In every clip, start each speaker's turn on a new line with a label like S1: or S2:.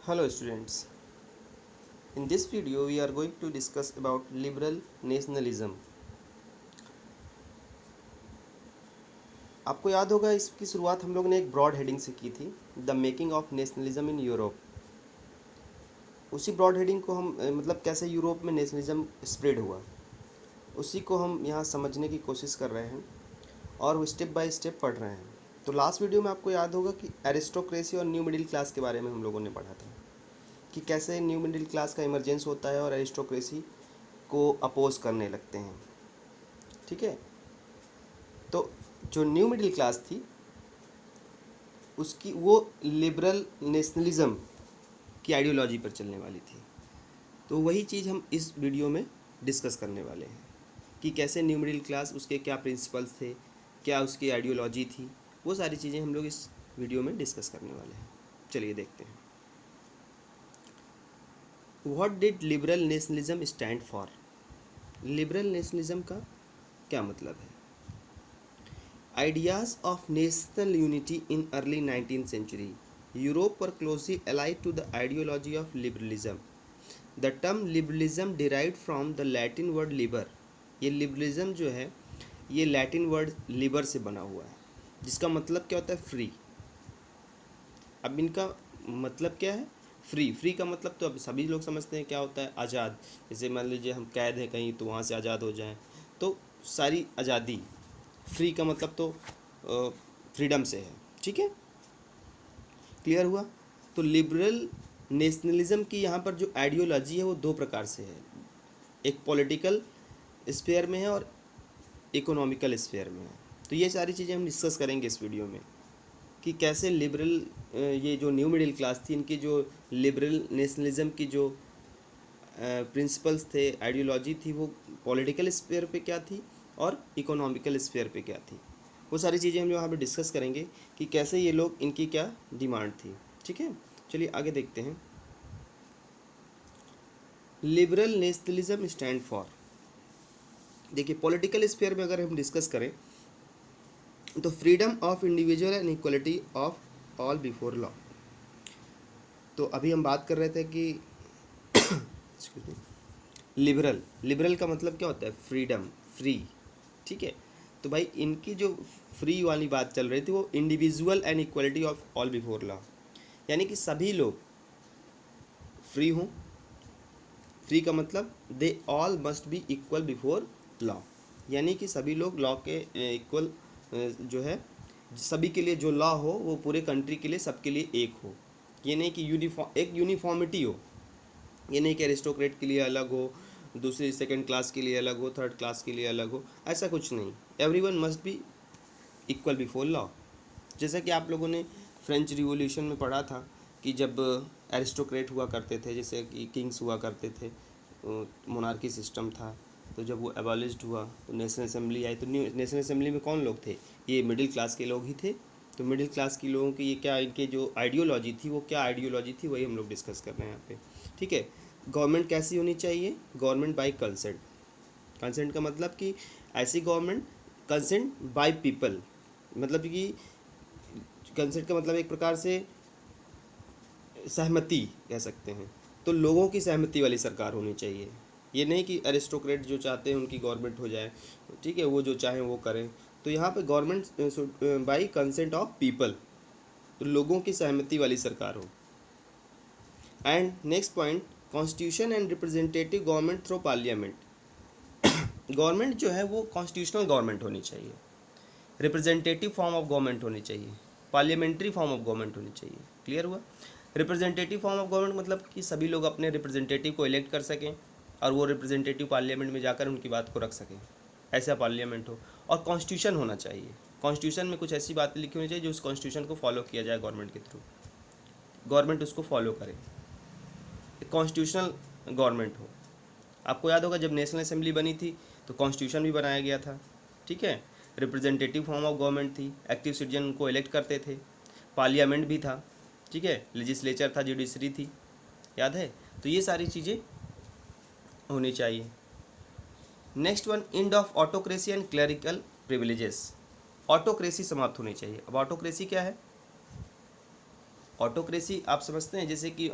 S1: Hello students. In this video we are going to discuss about liberal nationalism. आपको याद होगा इसकी शुरुआत हम लोग ने एक ब्रॉड हेडिंग से की थी, the making of nationalism in Europe. उसी ब्रॉड हेडिंग को हम मतलब कैसे यूरोप में नेशनलिज्म स्प्रेड हुआ, उसी को हम यहाँ समझने की कोशिश कर रहे हैं और वो स्टेप बाय स्टेप पढ़ रहे हैं। तो लास्ट वीडियो में आपको याद होगा कि एरिस्टोक्रेसी और न्यू मिडिल क्लास के बारे में हम लोगों ने पढ़ा था कि कैसे न्यू मिडिल क्लास का इमरजेंस होता है और एरिस्टोक्रेसी को अपोज करने लगते हैं। ठीक है, तो जो न्यू मिडिल क्लास थी उसकी वो लिबरल नेशनलिज्म की आइडियोलॉजी पर चलने वाली थी। तो वही चीज़ हम इस वीडियो में डिस्कस करने वाले हैं कि कैसे न्यू मिडिल क्लास, उसके क्या प्रिंसिपल्स थे, क्या उसकी आइडियोलॉजी थी, वो सारी चीज़ें हम लोग इस वीडियो में डिस्कस करने वाले हैं। चलिए देखते हैं। What did liberal nationalism stand for? Liberal nationalism का क्या मतलब है? Ideas of national unity in early 19th century. Europe were closely allied to the ideology of liberalism. The term liberalism derived from the Latin word liber. ये liberalism जो है ये Latin word Libre से बना हुआ है, जिसका मतलब क्या होता है? फ्री। अब इनका मतलब क्या है? फ्री। फ्री का मतलब तो अब सभी लोग समझते हैं क्या होता है? आज़ाद। जैसे मान लीजिए हम कैद हैं कहीं तो वहाँ से आज़ाद हो जाएं, तो सारी आज़ादी। फ्री का मतलब तो फ्रीडम से है। ठीक है, क्लियर हुआ? तो लिबरल नेशनलिज्म की यहाँ पर जो आइडियोलॉजी है वो दो प्रकार से है, एक पॉलिटिकल स्फेयर में है और इकोनॉमिकल स्फेयर में है। तो ये सारी चीज़ें हम डिस्कस करेंगे इस वीडियो में कि कैसे लिबरल ये जो न्यू मिडिल क्लास थी, इनकी जो लिबरल नेशनलिज्म की जो प्रिंसिपल्स थे, आइडियोलॉजी थी, वो पॉलिटिकल स्फेयर पे क्या थी और इकोनॉमिकल स्फेयर पे क्या थी। वो सारी चीज़ें हम यहाँ पे डिस्कस करेंगे कि कैसे ये लोग, इनकी क्या डिमांड थी। ठीक है, चलिए आगे देखते हैं। लिबरल नेशनलिज्म स्टैंड फॉर, देखिए पॉलिटिकल स्फेयर में अगर हम डिस्कस करें तो freedom of individual and equality of all before law. तो अभी हम बात कर रहे थे कि लिबरल, लिबरल का मतलब क्या होता है? Freedom, free. ठीक है, तो भाई इनकी जो फ्री वाली बात चल रही थी वो individual and equality of all before law, यानी कि सभी लोग फ्री हों। फ्री का मतलब they all must be equal before law, यानी कि सभी लोग लॉ के इक्वल जो है, सभी के लिए जो लॉ हो वो पूरे कंट्री के लिए, सबके लिए एक हो। ये नहीं कि एक यूनिफॉर्मिटी हो। ये नहीं कि एरिस्टोक्रेट के लिए अलग हो, दूसरी सेकंड क्लास के लिए अलग हो, थर्ड क्लास के लिए अलग हो, ऐसा कुछ नहीं। Everyone must be equal before law. जैसा कि आप लोगों ने फ्रेंच रिवॉल्यूशन में पढ़ा था कि जब एरिस्टोक्रेट हुआ करते थे, जैसे कि किंग्स हुआ करते थे, मोनार्की सिस्टम था, तो जब वो एबॉलिश्ड हुआ तो नेशनल असेंबली आई। तो नेशनल असेंबली में कौन लोग थे? ये मिडिल क्लास के लोग ही थे। तो मिडिल क्लास के लोगों की ये क्या, इनके जो आइडियोलॉजी थी वो क्या आइडियोलॉजी थी, वही हम लोग डिस्कस कर रहे हैं यहाँ पे। ठीक है, गवर्नमेंट कैसी होनी चाहिए? Government by consent. कंसेंट का मतलब कि ऐसी गवर्नमेंट, कंसेंट बाय पीपल, मतलब कि कंसेंट का मतलब एक प्रकार से सहमति कह सकते हैं। तो लोगों की सहमति वाली सरकार होनी चाहिए। ये नहीं कि एरिस्टोक्रेट जो चाहते हैं उनकी गवर्नमेंट हो जाए, ठीक है, वो जो चाहें वो करें। तो यहाँ पे government by consent of people, तो लोगों की सहमति वाली सरकार हो। And next point, constitution and representative government through parliament. Government जो है वो कॉन्स्टिट्यूशनल गवर्नमेंट होनी चाहिए, रिप्रेजेंटेटिव फॉर्म ऑफ गवर्नमेंट होनी चाहिए, पार्लियामेंट्री फॉर्म ऑफ गवर्नमेंट होनी चाहिए। क्लियर हुआ? रिप्रेजेंटेटिव फॉर्म ऑफ गवर्नमेंट मतलब कि सभी लोग अपने रिप्रेजेंटेटिव को इलेक्ट कर सकें और वो रिप्रेजेंटेटिव पार्लियामेंट में जाकर उनकी बात को रख सकें, ऐसा पार्लियामेंट हो। और कॉन्स्टिट्यूशन होना चाहिए, कॉन्स्टिट्यूशन में कुछ ऐसी बातें लिखी होनी चाहिए जो उस कॉन्स्टिट्यूशन को फॉलो किया जाए गवर्नमेंट के थ्रू, गवर्नमेंट उसको फॉलो करे, कॉन्स्टिट्यूशनल गवर्नमेंट हो। आपको याद होगा जब नेशनल असेंबली बनी थी तो कॉन्स्टिट्यूशन भी बनाया गया था। ठीक है, रिप्रेजेंटेटिव फॉर्म ऑफ गवर्नमेंट थी, एक्टिव सिटीजन को इलेक्ट करते थे, पार्लियामेंट भी था, ठीक है, लेजिस्लेचर था, जुडिशरी थी, याद है? तो ये सारी चीज़ें होनी चाहिए। Next one, end of autocracy and clerical privileges. Autocracy समाप्त होनी चाहिए। अब ऑटोक्रेसी क्या है? ऑटोक्रेसी आप समझते हैं, जैसे कि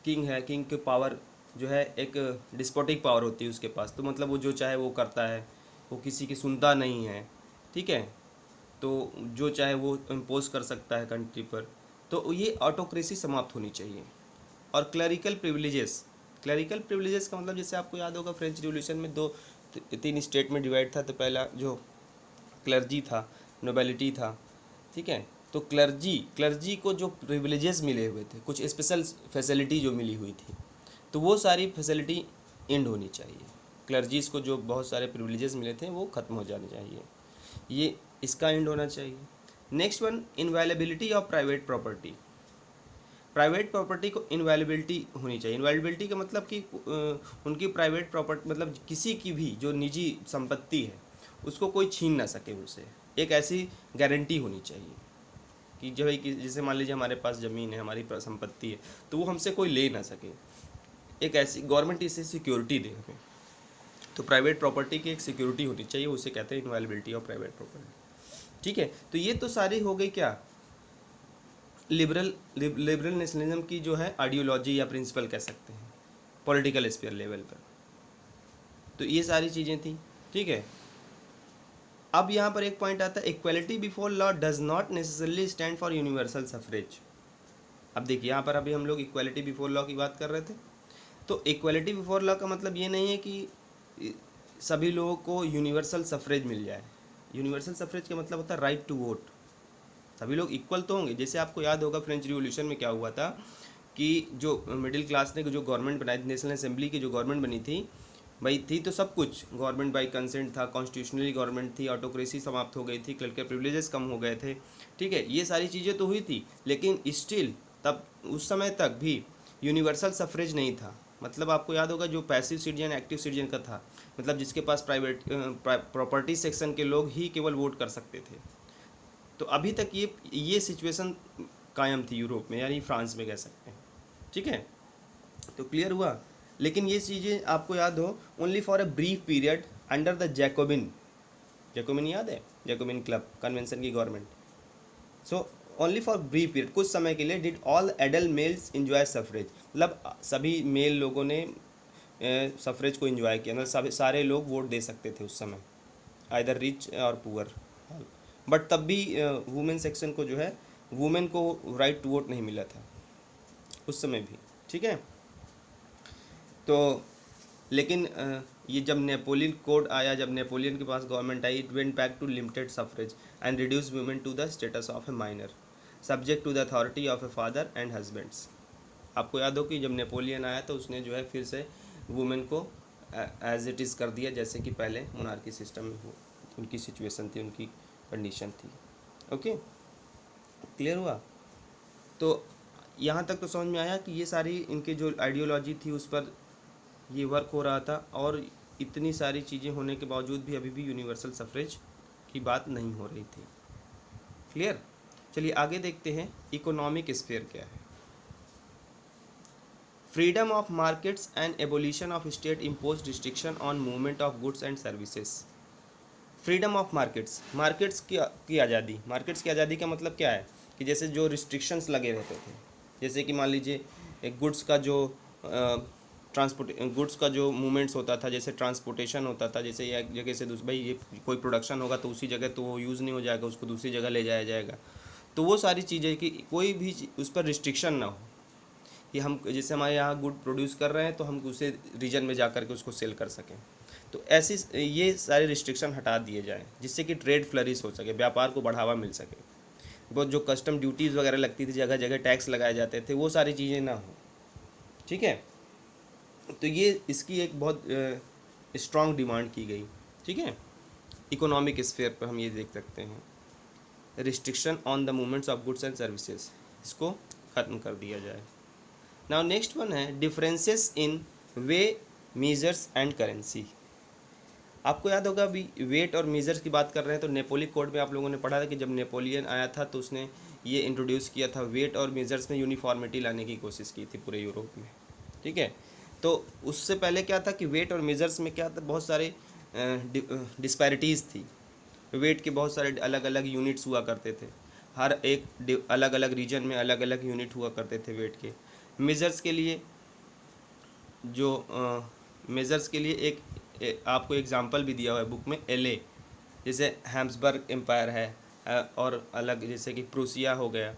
S1: किंग है, किंग के पावर जो है एक डिस्पोटिक पावर होती है उसके पास, तो मतलब वो जो चाहे वो करता है, वो किसी की सुनता नहीं है, ठीक है, तो जो चाहे वो इम्पोज कर सकता है कंट्री पर, तो ये ऑटोक्रेसी समाप्त होनी चाहिए। और क्लरिकल प्रिविलेजेस, क्लरिकल प्रिविलेजेस का मतलब जैसे आपको याद होगा फ्रेंच रिवॉल्यूशन में तीन स्टेट में डिवाइड था, तो पहला जो क्लर्जी था, नोबेलिटी था, ठीक है, तो क्लर्जी को जो प्रिविलेजेस मिले हुए थे, कुछ स्पेशल फैसिलिटी जो मिली हुई थी, तो वो सारी फैसिलिटी एंड होनी चाहिए। क्लर्जीज को जो बहुत सारे प्रिविलेजेस मिले थे वो ख़त्म हो जाने चाहिए, ये इसका एंड होना चाहिए। Next one, inviolability of private property. प्राइवेट प्रॉपर्टी को इनवायलेबिलिटी होनी चाहिए। इनवायलेबिलिटी का मतलब कि उनकी प्राइवेट प्रॉपर्टी मतलब किसी की भी जो निजी संपत्ति है उसको कोई छीन ना सके उनसे, एक ऐसी गारंटी होनी चाहिए कि जो है कि जैसे मान लीजिए हमारे पास ज़मीन है, हमारी संपत्ति है, तो वो हमसे कोई ले ना सके, एक ऐसी गवर्नमेंट इसे सिक्योरिटी दे हमें, तो प्राइवेट प्रॉपर्टी की एक सिक्योरिटी होनी चाहिए, उसे कहते हैं इनवायलेबिलिटी ऑफ प्राइवेट प्रॉपर्टी, ठीक है। तो ये तो सारी हो गई क्या, लिबरल नेशनलिज्म की जो है आइडियोलॉजी या प्रिंसिपल कह सकते हैं पॉलिटिकल स्फीयर लेवल पर, तो ये सारी चीज़ें थी, ठीक है। अब यहाँ पर एक पॉइंट आता है, equality before law does not necessarily stand for universal suffrage. अब देखिए यहाँ पर अभी हम लोग इक्वलिटी बिफोर लॉ की बात कर रहे थे, तो इक्वलिटी बिफोर लॉ का मतलब ये नहीं है कि सभी लोगों को यूनिवर्सल सफरेज मिल जाए। यूनिवर्सल सफरेज का मतलब होता है राइट टू वोट, सभी लोग इक्वल तो होंगे। जैसे आपको याद होगा फ्रेंच रिवॉल्यूशन में क्या हुआ था कि जो मिडिल क्लास ने जो गवर्नमेंट बनाई, नेशनल असेंबली की जो गवर्नमेंट बनी थी भाई, थी तो सब कुछ गवर्नमेंट बाई कंसेंट था, कॉन्स्टिट्यूशनली गवर्नमेंट थी, ऑटोक्रेसी समाप्त हो गई थी, क्लर्कल प्रिविलेजेस कम हो गए थे, ठीक है, ये सारी चीज़ें तो हुई थी, लेकिन स्टिल तब उस समय तक भी यूनिवर्सल सफरेज नहीं था। मतलब आपको याद होगा जो पैसिव सिटीजन एक्टिव सिटीजन का था, मतलब जिसके पास प्राइवेट प्रॉपर्टी सेक्शन के लोग ही केवल वोट कर सकते थे, तो अभी तक ये सिचुएशन कायम थी यूरोप में, यानी फ्रांस में कह सकते हैं, ठीक है, तो क्लियर हुआ। लेकिन ये चीज़ें आपको याद हो, only for a brief period under the Jacobin याद है, जैकोबिन क्लब कन्वेंशन की government, so only for brief period, कुछ समय के लिए did all adult males enjoy suffrage, मतलब सभी मेल लोगों ने सफरेज को इंजॉय किया, मतलब सारे लोग वोट दे सकते थे उस समय, आइदर रिच और पुअर, बट तब भी वुमेन सेक्शन को जो है, वुमेन को राइट टू वोट नहीं मिला था उस समय भी, ठीक है। तो लेकिन ये जब नेपोलियन कोड आया, जब नेपोलियन के पास गवर्नमेंट आई, it went back to limited suffrage and reduce women to the status of a minor subject to the authority of a father and husbands. आपको याद हो कि जब नेपोलियन आया तो उसने जो है फिर से वुमेन को एज इट इज़ कर दिया, जैसे कि पहले मोनार्की सिस्टम में हो उनकी सिचुएशन थी, उनकी कंडीशन थी, ओके, क्लियर हुआ। तो यहाँ तक तो समझ में आया कि ये सारी इनकी जो आइडियोलॉजी थी उस पर ये वर्क हो रहा था, और इतनी सारी चीज़ें होने के बावजूद भी अभी भी यूनिवर्सल सफरेज की बात नहीं हो रही थी, क्लियर। चलिए आगे देखते हैं इकोनॉमिक स्फीयर क्या है। Freedom of markets and abolition of state impose restriction on movement of goods and services. Freedom of markets की आज़ादी, मार्केट्स की आज़ादी का मतलब क्या है कि जैसे जो रिस्ट्रिक्शंस लगे रहते थे, जैसे कि मान लीजिए एक गुड्स का जो गुड्स का जो मूवमेंट्स होता था, जैसे ट्रांसपोर्टेशन होता था, जैसे एक जगह से दूसरी, भाई ये कोई प्रोडक्शन होगा तो उसी जगह तो वो यूज़ नहीं हो जाएगा, उसको दूसरी जगह ले जाया जाएगा, तो वो सारी चीज़ें कि कोई भी उस पर रिस्ट्रिक्शन ना हो, कि हम जैसे हमारे यहाँ गुड प्रोड्यूस कर रहे हैं तो हम उसे रीजन में जा कर के उसको सेल कर सकें, तो ऐसी ये सारे रिस्ट्रिक्शन हटा दिए जाएँ जिससे कि ट्रेड फ्लरिश हो सके, व्यापार को बढ़ावा मिल सके। बहुत जो कस्टम ड्यूटीज़ वगैरह लगती थी, जगह जगह टैक्स लगाए जाते थे, वो सारी चीज़ें ना हो, ठीक है। तो ये इसकी एक बहुत स्ट्रॉन्ग डिमांड की गई, ठीक है। इकोनॉमिक स्फीयर पर हम ये देख सकते हैं, restriction on the movements of goods and services, इसको ख़त्म कर दिया जाए। नाउ नेक्स्ट वन है differences in way, measures and currency. आपको याद होगा अभी वेट और मेजर्स की बात कर रहे हैं, तो नेपोलियन कोड में आप लोगों ने पढ़ा था कि जब नेपोलियन आया था तो उसने ये इंट्रोड्यूस किया था, वेट और मेजर्स में यूनिफॉर्मिटी लाने की कोशिश की थी पूरे यूरोप में, ठीक है। तो उससे पहले क्या था कि वेट और मेजर्स में क्या था, बहुत सारे डिस्पैरिटीज़ थी, वेट के बहुत सारे अलग अलग यूनिट्स हुआ करते थे, हर एक अलग अलग रीजन में अलग अलग यूनिट हुआ करते थे वेट के। मेजर्स के लिए जो मेजर्स के लिए आपको एग्जांपल भी दिया हुआ है बुक में, एलए, जैसे हैम्सबर्ग एम्पायर है, और अलग जैसे कि प्रूसिया हो गया।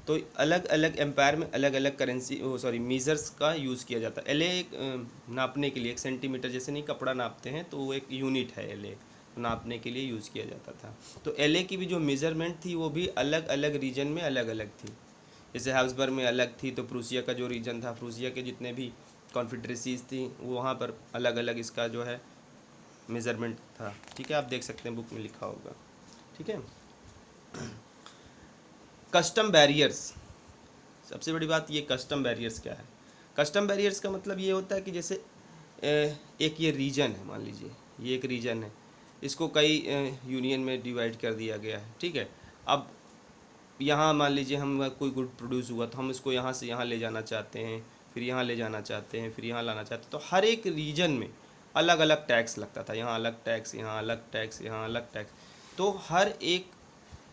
S1: तो अलग अलग एम्पायर में अलग अलग करेंसी मेजर्स का यूज़ किया जाता है। एलए एक नापने के लिए, एक सेंटीमीटर जैसे नहीं कपड़ा नापते हैं, तो वो एक यूनिट है एलए, नापने के लिए यूज़ किया जाता था। तो एलए की भी जो मेज़रमेंट थी वो भी अलग अलग रीजन में अलग अलग थी। जैसे हैम्सबर्ग में अलग थी, तो प्रूसिया का जो रीजन था, प्रूसिया के जितने भी कॉन्फेडरेसीज थी वो वहाँ पर अलग अलग इसका जो है मेज़रमेंट था। ठीक है, आप देख सकते हैं बुक में लिखा होगा। ठीक है, कस्टम बैरियर्स, सबसे बड़ी बात ये कस्टम बैरियर्स क्या है। कस्टम बैरियर्स का मतलब ये होता है कि जैसे एक ये रीजन है, मान लीजिए ये एक रीजन है, इसको कई यूनियन में डिवाइड कर दिया गया है। ठीक है, अब यहाँ मान लीजिए हम कोई गुड प्रोड्यूस हुआ तो हम इसको यहाँ से यहाँ ले जाना चाहते हैं, फिर यहाँ ले जाना चाहते हैं, फिर यहाँ लाना चाहते हैं। तो हर एक रीजन में अलग अलग टैक्स लगता था, यहाँ अलग टैक्स, यहाँ अलग टैक्स, यहाँ अलग टैक्स। तो हर एक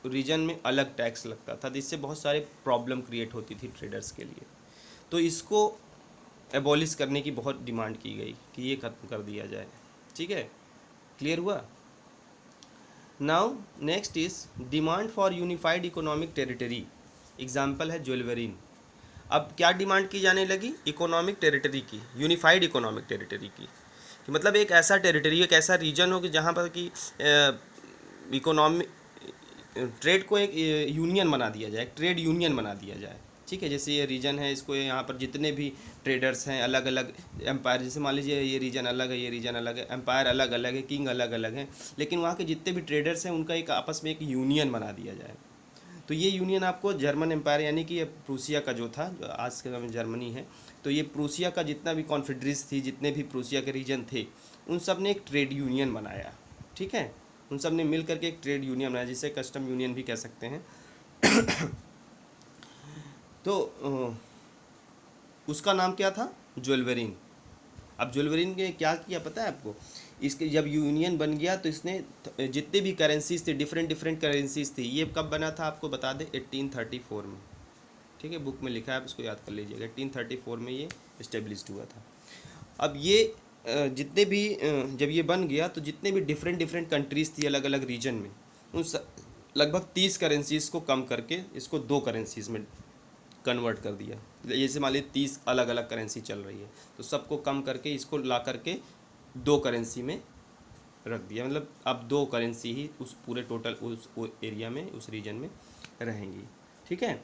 S1: रीजन में अलग टैक्स लगता था, जिससे बहुत सारे प्रॉब्लम क्रिएट होती थी ट्रेडर्स के लिए। तो इसको एबॉलिश करने की बहुत डिमांड की गई कि ये खत्म कर दिया जाए। ठीक है, क्लियर हुआ। Now next is demand for unified economic territory. Example है ज्वेलवेरिन। अब क्या डिमांड की जाने लगी, इकोनॉमिक टेरिटरी की, यूनिफाइड इकोनॉमिक टेरिटरी की, कि मतलब एक ऐसा टेरिटरी, एक ऐसा रीजन हो कि जहाँ पर कि इकोनॉमी ट्रेड को एक यूनियन बना दिया जाए, एक ट्रेड यूनियन बना दिया जाए। ठीक है, जैसे ये रीजन है, इसको यहाँ पर जितने भी ट्रेडर्स हैं, अलग अलग एम्पायर, जैसे मान लीजिए ये रीजन अलग है, ये रीजन अलग है, एम्पायर अलग अलग है, किंग अलग अलग है, लेकिन वहाँ के जितने भी ट्रेडर्स हैं उनका एक आपस में एक यूनियन बना दिया जाए। तो ये यूनियन आपको जर्मन एम्पायर, यानी कि ये प्रूसिया का जो था, जो आज के समय में जर्मनी है, तो ये प्रूसिया का जितना भी कॉन्फेडरेसी थी, जितने भी प्रूसिया के रीजन थे, उन सब ने एक ट्रेड यूनियन बनाया। ठीक है, उन सब ने मिल करके एक ट्रेड यूनियन बनाया, जिसे कस्टम यूनियन भी कह सकते हैं। तो उसका नाम क्या था, ज्वेलवेरिन। अब ज्वेलवेरिन ने क्या किया पता है आपको, इसके जब यूनियन बन गया तो इसने जितने भी करेंसीज थे, डिफरेंट डिफरेंट करेंसीज थी, ये कब बना था आपको बता दें, 1834 में। ठीक है, बुक में लिखा है, आप इसको याद कर लीजिएगा, 1834 में ये इस्टेब्लिश्ड हुआ था। अब ये जितने भी जब ये बन गया तो जितने भी डिफरेंट डिफरेंट कंट्रीज़ थी अलग अलग रीजन में, उन लगभग 30 करेंसीज़ को कम करके इसको 2 करेंसीज़ में कन्वर्ट कर दिया। जैसे मान लीजिए 30 अलग अलग करेंसी चल रही है, तो सबको कम करके इसको ला करके 2 करेंसी में रख दिया। मतलब अब 2 करेंसी ही उस पूरे टोटल उस एरिया में, उस रीजन में रहेंगी। ठीक है,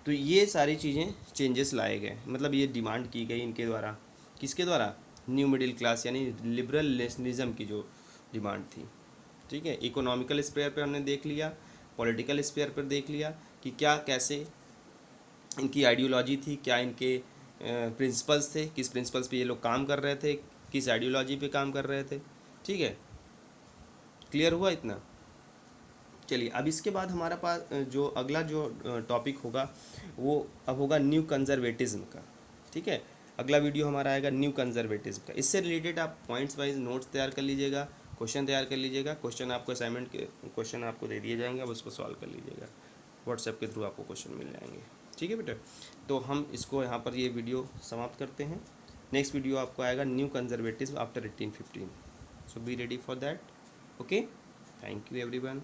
S1: तो ये सारी चीज़ें चेंजेस लाए गए, मतलब ये डिमांड की गई इनके द्वारा, किसके द्वारा, न्यू मिडिल क्लास यानी लिबरल नेशनलिज्म की जो डिमांड थी। ठीक है, इकोनॉमिकल स्फीयर पर हमने देख लिया, पॉलिटिकल स्फीयर पर देख लिया कि क्या कैसे इनकी आइडियोलॉजी थी, क्या इनके प्रिंसिपल्स थे, किस प्रिंसिपल्स पे ये लोग काम कर रहे थे, किस आइडियोलॉजी पे काम कर रहे थे। ठीक है, क्लियर हुआ इतना। चलिए, अब इसके बाद हमारा पास जो अगला जो टॉपिक होगा वो अब होगा न्यू कंजर्वेटिज्म का। ठीक है, अगला वीडियो हमारा आएगा न्यू कंजर्वेटिज्म का। इससे रिलेटेड आप पॉइंट्स वाइज नोट्स तैयार कर लीजिएगा, क्वेश्चन तैयार कर लीजिएगा, क्वेश्चन आपको असाइनमेंट के क्वेश्चन आपको दे दिए जाएंगे, अब उसको सॉल्व कर लीजिएगा, व्हाट्सएप के थ्रू आपको क्वेश्चन मिल जाएंगे। ठीक है बेटा, तो हम इसको यहाँ पर ये वीडियो समाप्त करते हैं। नेक्स्ट वीडियो आपको आएगा new conservatism after 1815। So be ready for that. Okay, thank you everyone.